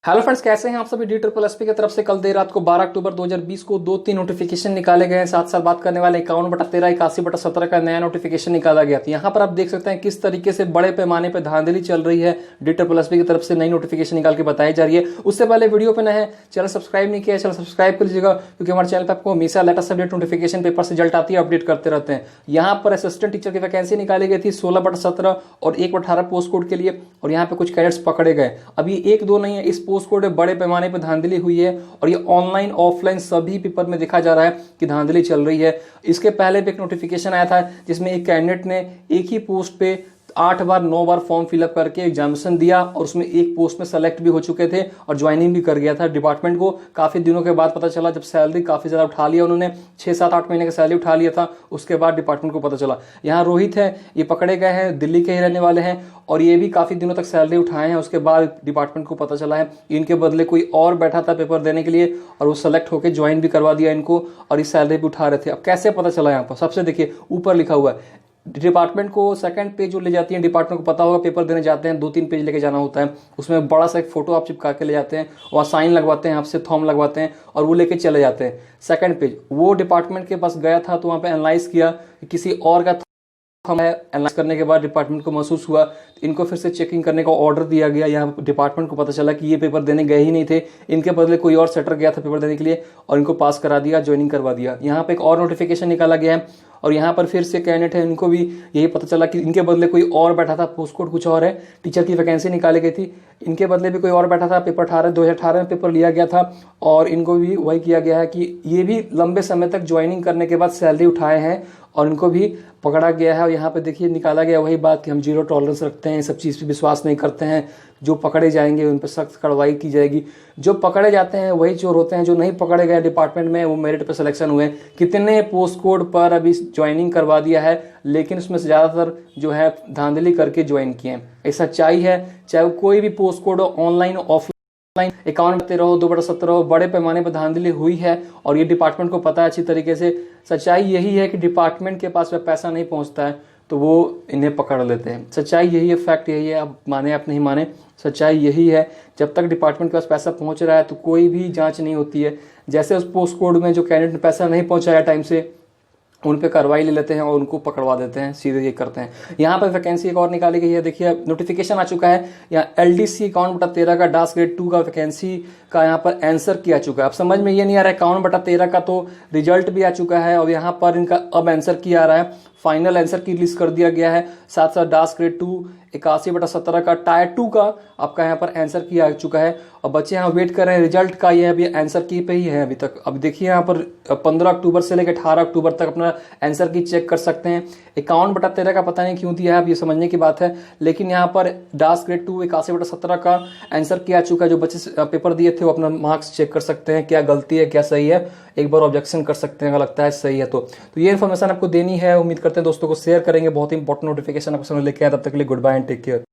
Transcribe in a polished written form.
Hello friends, कैसे हैं आप सभी। DSSP की तरफ से कल देर रात को 12 अक्टूबर 2020 को 2-3 नोटिफिकेशन निकाले गए हैं। साथ साथ बात करने वाले 51/13 81/17 का नया नोटिफिकेशन निकाला गया था। यहाँ पर आप देख सकते हैं किस तरीके से बड़े पैमाने पर धांधली चल रही है। DSSP की तरफ से नई नोटिफिकेशन निकाल के बताई जा रही है। उससे पहले वीडियो पे नए हैं, चैनल सब्सक्राइब नहीं किया, चैनल सब्सक्राइब कर लीजिएगा, क्योंकि हमारे चैनल पर आपको हमेशा लेटेस्ट अपडेट नोटिफिकेशन पेपर से रिजल्ट आती है, अपडेट करते रहते हैं। यहाँ पर असिस्टेंट टीचर की वैकेंसी निकाली गई थी 16/17 और 1/18 पोस्ट कोड के लिए, और यहाँ पे कुछ कैडेट्स पकड़े गए। अभी 1-2 नहीं है, इस पोस्ट कोड में बड़े पैमाने पर धांधली हुई है और ये ऑनलाइन ऑफलाइन सभी पेपर में देखा जा रहा है कि धांधली चल रही है। इसके पहले भी एक नोटिफिकेशन आया था जिसमें एक कैंडिडेट ने एक ही पोस्ट पे 8 बार 9 बार फॉर्म फिलअप करके एग्जामिनेशन दिया और उसमें एक पोस्ट में सेलेक्ट भी हो चुके थे और ज्वाइनिंग भी कर गया था। डिपार्टमेंट को काफी दिनों के बाद पता चला, जब सैलरी काफी ज्यादा उठा लिया उन्होंने, 6-7-8 महीने का सैलरी उठा लिया था, उसके बाद डिपार्टमेंट को पता चला। यहाँ रोहित है, ये पकड़े गए हैं, दिल्ली के ही रहने वाले हैं और ये भी काफी दिनों तक सैलरी उठाए हैं। उसके बाद डिपार्टमेंट को पता चला है इनके बदले कोई और बैठा था पेपर देने के लिए और वो सेलेक्ट होकर ज्वाइन भी करवा दिया इनको और इस सैलरी भी उठा रहे थे। अब कैसे पता चला, यहाँ पर सबसे देखिए ऊपर लिखा हुआ है डिपार्टमेंट को सेकंड पेज जो ले जाती है, डिपार्टमेंट को पता होगा पेपर देने जाते हैं 2-3 पेज लेके जाना होता है, उसमें बड़ा सा एक फोटो आप चिपका के ले जाते हैं, वहाँ साइन लगवाते हैं, आपसे थंब लगवाते हैं और वो लेके चले जाते हैं। सेकंड पेज वो डिपार्टमेंट के पास गया था तो वहाँ पे एनालाइज किया कि किसी और का है। एनालाइज करने के बाद डिपार्टमेंट को महसूस हुआ, इनको फिर से चेकिंग करने का ऑर्डर दिया गया। यहाँ डिपार्टमेंट को पता चला कि ये पेपर देने गए ही नहीं थे, इनके बदले कोई और सेटर गया था पेपर देने के लिए और इनको पास करा दिया, ज्वाइनिंग करवा दिया। यहाँ पे एक और नोटिफिकेशन निकाला गया है और यहाँ पर फिर से कैंडिडेट है, इनको भी यही पता चला कि इनके बदले कोई और बैठा था, पोस्ट कोड कुछ और है, टीचर की वैकेंसी निकाली गई थी, इनके बदले भी कोई और बैठा था, पेपर 2018 में पेपर लिया गया था और इनको भी वही किया गया है कि ये भी लंबे समय तक ज्वाइनिंग करने के बाद सैलरी उठाए हैं और इनको भी पकड़ा गया है। और यहाँ पे देखिए निकाला गया वही बात कि हम जीरो टॉलरेंस रखते हैं, सब चीज़ पे विश्वास नहीं करते हैं, जो पकड़े जाएंगे उन पर सख्त कार्रवाई की जाएगी। जो पकड़े जाते हैं वही चोर होते हैं, जो नहीं पकड़े गए डिपार्टमेंट में वो मेरिट पे सिलेक्शन हुए। कितने पोस्ट कोड पर अभी ज्वाइनिंग करवा दिया है, लेकिन उसमें से ज़्यादातर जो है धांधली करके ज्वाइन किए हैं। ये सच्चाई है, चाहे वो कोई भी पोस्ट कोड हो, ऑनलाइन ऑफलाइन। 51/13 हो, 2/17 हो, बड़े पैमाने पर धांधली हुई है और ये डिपार्टमेंट को पता है अच्छी तरीके से। सच्चाई यही है कि डिपार्टमेंट के पास में पैसा नहीं पहुंचता है तो वो इन्हें पकड़ लेते हैं। सच्चाई यही है, फैक्ट यही है, आप माने आप नहीं माने, सच्चाई यही है। जब तक डिपार्टमेंट के पास पैसा पहुंच रहा है तो कोई भी जांच नहीं होती है। जैसे उस पोस्ट कोड में जो कैंडिडेट ने पैसा नहीं पहुंचाया टाइम से, उन पे कार्रवाई ले लेते हैं और उनको पकड़वा देते हैं, सीधे ये करते हैं। यहाँ पर वैकेंसी एक और निकाली गई है, देखिए नोटिफिकेशन आ चुका है। यहाँ LDC 51/13 का डास ग्रेड 2 का वैकेंसी का यहाँ पर आंसर किया चुका है। अब समझ में ये नहीं आ रहा है, 51/13 का तो रिजल्ट भी आ चुका है और यहाँ पर इनका अब आंसर किया आ रहा है, फाइनल आंसर की लिस्ट कर दिया गया है। साथ साथ डास ग्रेड 2 81/17 का टायर 2 का आपका यहाँ पर आंसर किया आ चुका है और बच्चे यहाँ वेट कर रहे हैं रिजल्ट का। ये अभी आंसर की पे ही है अभी तक। अब देखिए यहाँ पर 15 अक्टूबर से लेकर 18 अक्टूबर तक अपना आंसर की चेक कर सकते हैं। 51/13 का पता नहीं क्यों दिया है, अब ये समझने की बात है, लेकिन यहाँ पर डास ग्रेड 2 81/17 का आंसर किया चुका है। जो बच्चे पेपर दिए थे वो अपना मार्क्स चेक कर सकते हैं, क्या गलती है क्या सही है, एक बार ऑब्जेक्शन कर सकते हैं अगर लगता है सही है तो ये इन्फॉर्मेशन आपको देनी है। उम्मीद करते हैं दोस्तों को शेयर करेंगे, बहुत ही इंपॉर्टेंट नोटिफिकेशन आपको समझ लेके आए। तब तक के लिए goodbye and take care.